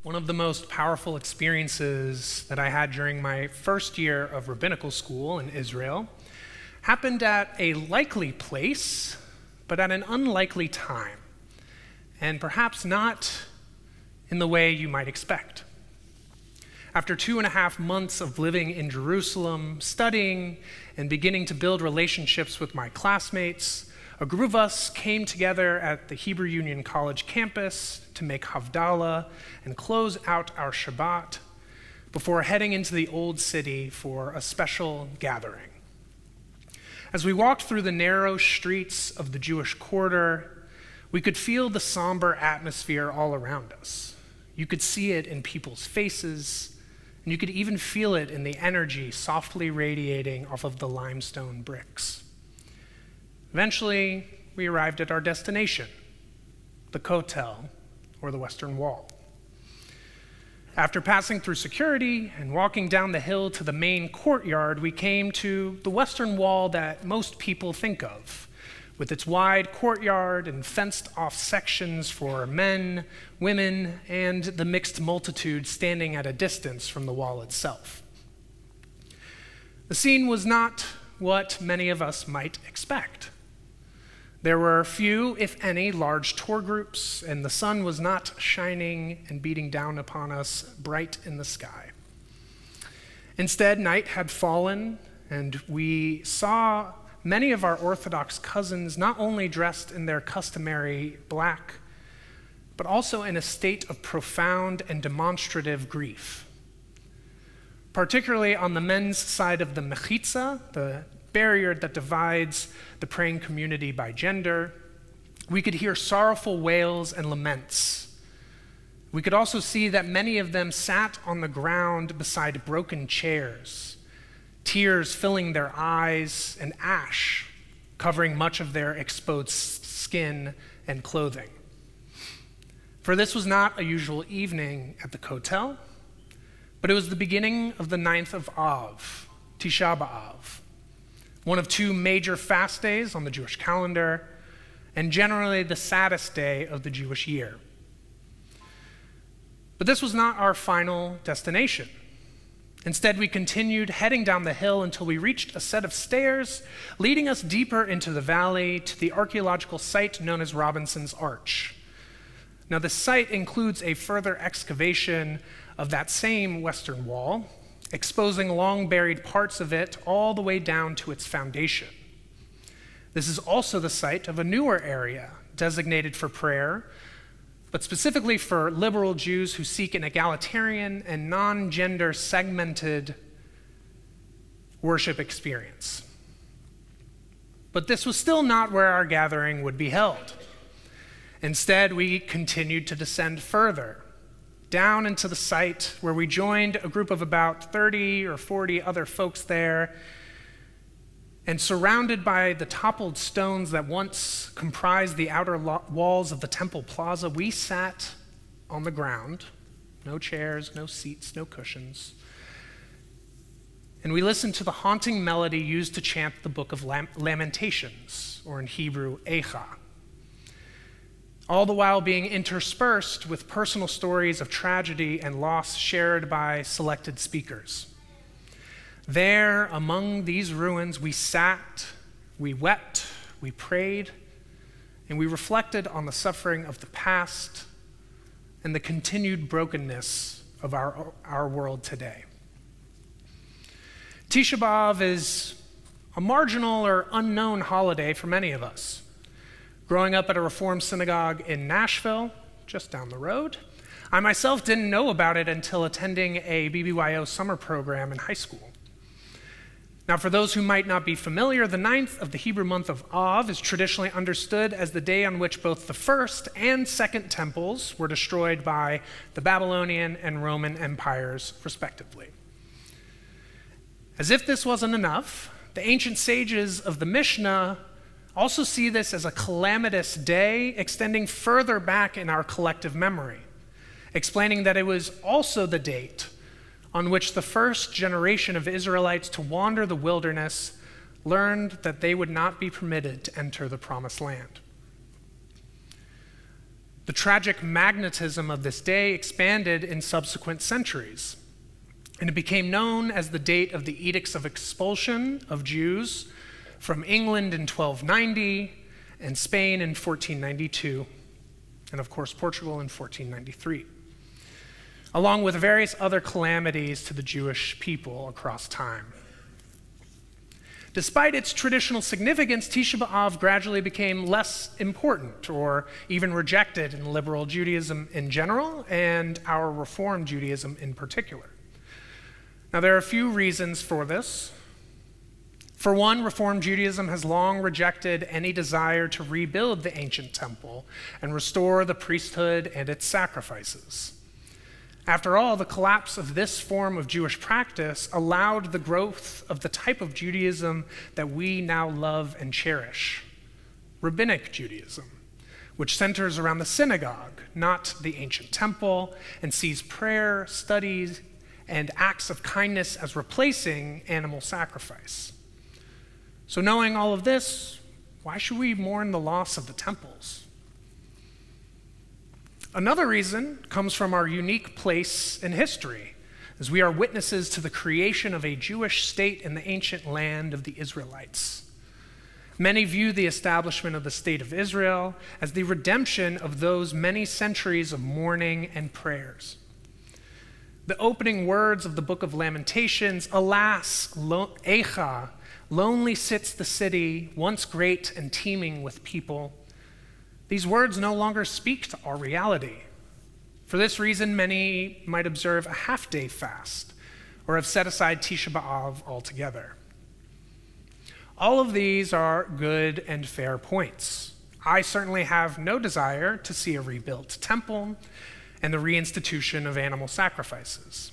One of the most powerful experiences that I had during my first year of rabbinical school in Israel happened at a likely place, but at an unlikely time, and perhaps not in the way you might expect. After 2.5 months of living in Jerusalem, studying, and beginning to build relationships with my classmates, a group of us came together at the Hebrew Union College campus to make Havdalah and close out our Shabbat before heading into the Old City for a special gathering. As we walked through the narrow streets of the Jewish quarter, we could feel the somber atmosphere all around us. You could see it in people's faces, and you could even feel it in the energy softly radiating off of the limestone bricks. Eventually, we arrived at our destination, the Kotel, or the Western Wall. After passing through security and walking down the hill to the main courtyard, we came to the Western Wall that most people think of, with its wide courtyard and fenced-off sections for men, women, and the mixed multitude standing at a distance from the wall itself. The scene was not what many of us might expect. There were few, if any, large tour groups, and the sun was not shining and beating down upon us bright in the sky. Instead, night had fallen, and we saw many of our Orthodox cousins not only dressed in their customary black, but also in a state of profound and demonstrative grief. Particularly on the men's side of the mechitza, the barrier that divides the praying community by gender, we could hear sorrowful wails and laments. We could also see that many of them sat on the ground beside broken chairs, tears filling their eyes and ash covering much of their exposed skin and clothing. For this was not a usual evening at the Kotel, but it was the beginning of the 9th of Av, Tisha B'Av, one of 2 major fast days on the Jewish calendar, and generally the saddest day of the Jewish year. But this was not our final destination. Instead, we continued heading down the hill until we reached a set of stairs leading us deeper into the valley to the archaeological site known as Robinson's Arch. Now, the site includes a further excavation of that same Western Wall, exposing long-buried parts of it all the way down to its foundation. This is also the site of a newer area designated for prayer, but specifically for liberal Jews who seek an egalitarian and non-gender segmented worship experience. But this was still not where our gathering would be held. Instead, we continued to descend further, down into the site where we joined a group of about 30 or 40 other folks there, and surrounded by the toppled stones that once comprised the outer walls of the temple plaza, we sat on the ground, no chairs, no seats, no cushions, and we listened to the haunting melody used to chant the book of Lamentations, or in Hebrew, Eicha, all the while being interspersed with personal stories of tragedy and loss shared by selected speakers. There, among these ruins, we sat, we wept, we prayed, and we reflected on the suffering of the past and the continued brokenness of our world today. Tisha B'Av is a marginal or unknown holiday for many of us. Growing up at a Reform synagogue in Nashville, just down the road, I myself didn't know about it until attending a BBYO summer program in high school. Now, for those who might not be familiar, the 9th of the Hebrew month of Av is traditionally understood as the day on which both the first and second temples were destroyed by the Babylonian and Roman empires, respectively. As if this wasn't enough, the ancient sages of the Mishnah also see this as a calamitous day extending further back in our collective memory, explaining that it was also the date on which the first generation of Israelites to wander the wilderness learned that they would not be permitted to enter the promised land. The tragic magnetism of this day expanded in subsequent centuries, and it became known as the date of the edicts of expulsion of Jews from England in 1290 and Spain in 1492, and of course Portugal in 1493, along with various other calamities to the Jewish people across time. Despite its traditional significance, Tisha B'Av gradually became less important or even rejected in liberal Judaism in general and our Reform Judaism in particular. Now, there are a few reasons for this. For one, Reform Judaism has long rejected any desire to rebuild the ancient temple and restore the priesthood and its sacrifices. After all, the collapse of this form of Jewish practice allowed the growth of the type of Judaism that we now love and cherish, Rabbinic Judaism, which centers around the synagogue, not the ancient temple, and sees prayer, studies, and acts of kindness as replacing animal sacrifice. So knowing all of this, why should we mourn the loss of the temples? Another reason comes from our unique place in history, as we are witnesses to the creation of a Jewish state in the ancient land of the Israelites. Many view the establishment of the state of Israel as the redemption of those many centuries of mourning and prayers. The opening words of the book of Lamentations, "Alas, Echa, lonely sits the city, once great and teeming with people." These words no longer speak to our reality. For this reason, many might observe a half-day fast or have set aside Tisha B'Av altogether. All of these are good and fair points. I certainly have no desire to see a rebuilt temple and the reinstitution of animal sacrifices.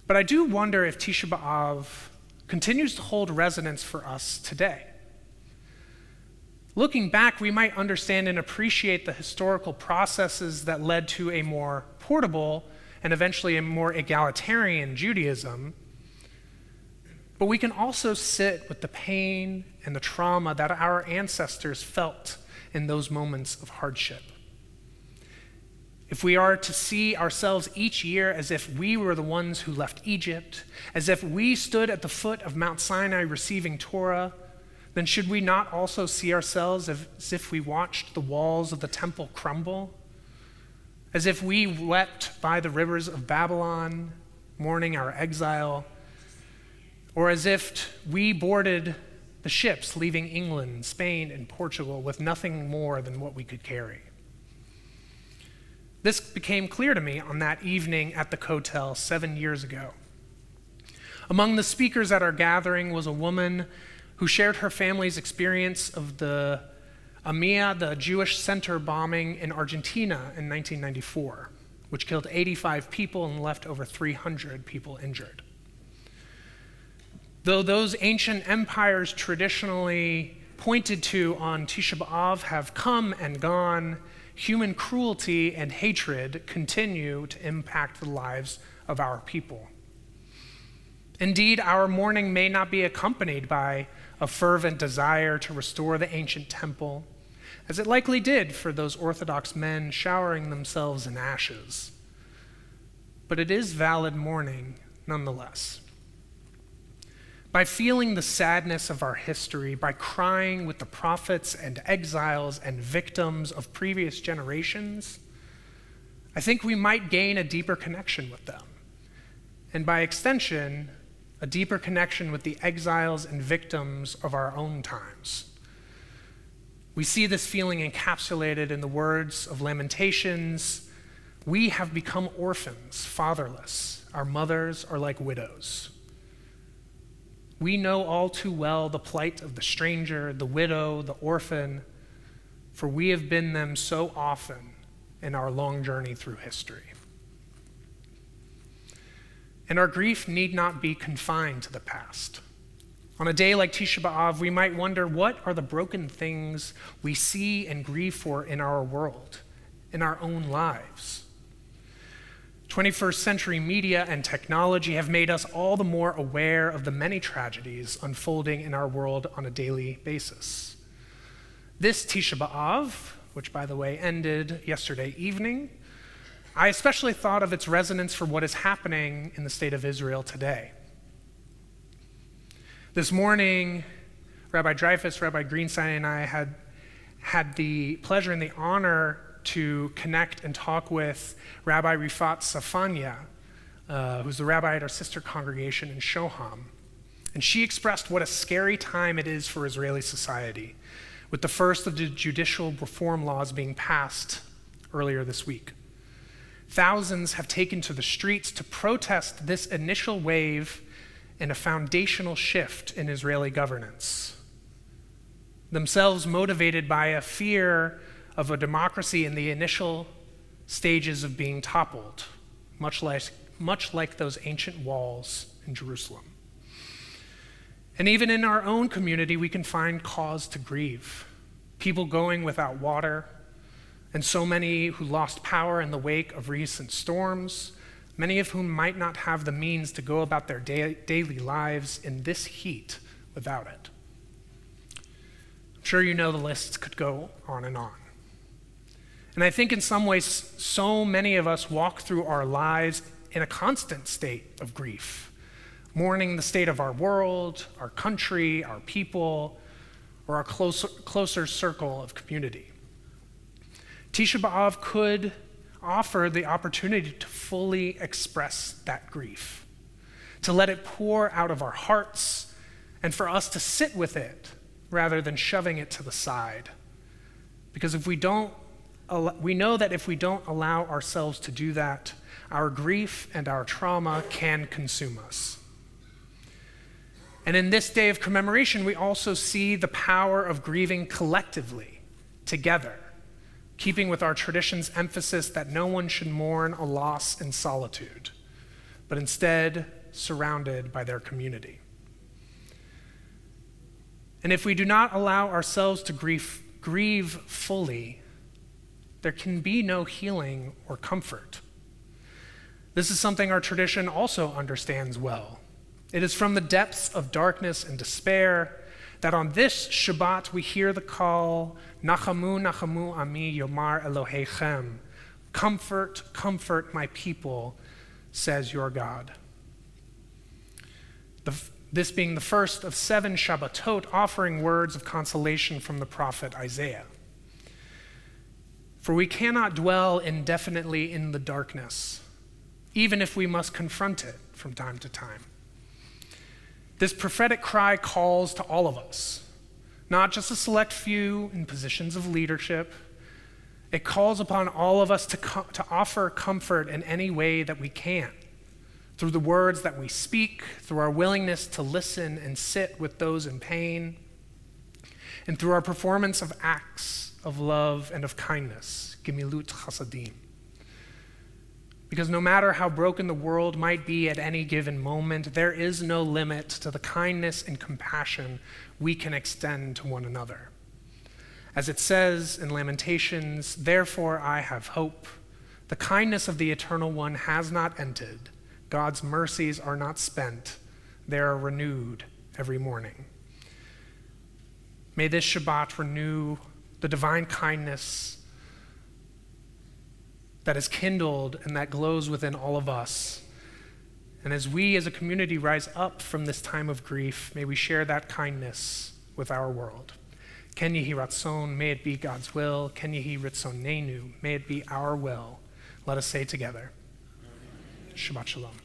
But I do wonder if Tisha B'Av continues to hold resonance for us today. Looking back, we might understand and appreciate the historical processes that led to a more portable and eventually a more egalitarian Judaism, but we can also sit with the pain and the trauma that our ancestors felt in those moments of hardship. If we are to see ourselves each year as if we were the ones who left Egypt, as if we stood at the foot of Mount Sinai receiving Torah, then should we not also see ourselves as if we watched the walls of the temple crumble? As if we wept by the rivers of Babylon, mourning our exile? Or as if we boarded the ships leaving England, Spain, and Portugal with nothing more than what we could carry? This became clear to me on that evening at the Kotel 7 years ago. Among the speakers at our gathering was a woman who shared her family's experience of the AMIA, the Jewish center bombing in Argentina in 1994, which killed 85 people and left over 300 people injured. Though those ancient empires traditionally pointed to on Tisha B'Av have come and gone, human cruelty and hatred continue to impact the lives of our people. Indeed, our mourning may not be accompanied by a fervent desire to restore the ancient temple, as it likely did for those Orthodox men showering themselves in ashes. But it is valid mourning nonetheless. By feeling the sadness of our history, by crying with the prophets and exiles and victims of previous generations, I think we might gain a deeper connection with them, and by extension, a deeper connection with the exiles and victims of our own times. We see this feeling encapsulated in the words of Lamentations, "We have become orphans, fatherless. Our mothers are like widows." We know all too well the plight of the stranger, the widow, the orphan, for we have been them so often in our long journey through history. And our grief need not be confined to the past. On a day like Tisha B'Av, we might wonder, what are the broken things we see and grieve for in our world, in our own lives? 21st century media and technology have made us all the more aware of the many tragedies unfolding in our world on a daily basis. This Tisha B'Av, which, by the way, ended yesterday evening, I especially thought of its resonance for what is happening in the state of Israel today. This morning, Rabbi Dreyfus, Rabbi Greenstein, and I had the pleasure and the honor to connect and talk with Rabbi Rifat Safanya, who's the rabbi at our sister congregation in Shoham. And she expressed what a scary time it is for Israeli society, with the first of the judicial reform laws being passed earlier this week. Thousands have taken to the streets to protest this initial wave in a foundational shift in Israeli governance, themselves motivated by a fear of a democracy in the initial stages of being toppled, much like those ancient walls in Jerusalem. And even in our own community, we can find cause to grieve. People going without water, and so many who lost power in the wake of recent storms, many of whom might not have the means to go about their daily lives in this heat without it. I'm sure you know the list could go on and on. And I think in some ways, so many of us walk through our lives in a constant state of grief, mourning the state of our world, our country, our people, or our closer circle of community. Tisha B'Av could offer the opportunity to fully express that grief, to let it pour out of our hearts, and for us to sit with it rather than shoving it to the side. Because we know that if we don't allow ourselves to do that, our grief and our trauma can consume us. And in this day of commemoration, we also see the power of grieving collectively, together, keeping with our tradition's emphasis that no one should mourn a loss in solitude, but instead surrounded by their community. And if we do not allow ourselves to grieve fully, there can be no healing or comfort. This is something our tradition also understands well. It is from the depths of darkness and despair that on this Shabbat we hear the call, Nachamu, Nachamu Ami Yomar Elohechem. Comfort, comfort my people, says your God. This being the first of 7 Shabbatot offering words of consolation from the prophet Isaiah. For we cannot dwell indefinitely in the darkness, even if we must confront it from time to time. This prophetic cry calls to all of us, not just a select few in positions of leadership. It calls upon all of us to offer comfort in any way that we can, through the words that we speak, through our willingness to listen and sit with those in pain, and through our performance of acts of love and of kindness, gemilut chasadim. Because no matter how broken the world might be at any given moment, there is no limit to the kindness and compassion we can extend to one another. As it says in Lamentations, therefore I have hope. The kindness of the Eternal One has not ended. God's mercies are not spent. They are renewed every morning. May this Shabbat renew the divine kindness that is kindled and that glows within all of us. And as we as a community rise up from this time of grief, may we share that kindness with our world. Ken yehi ratzon, may it be God's will. Ken yehi ritzonenu, may it be our will. Let us say together, Shabbat Shalom.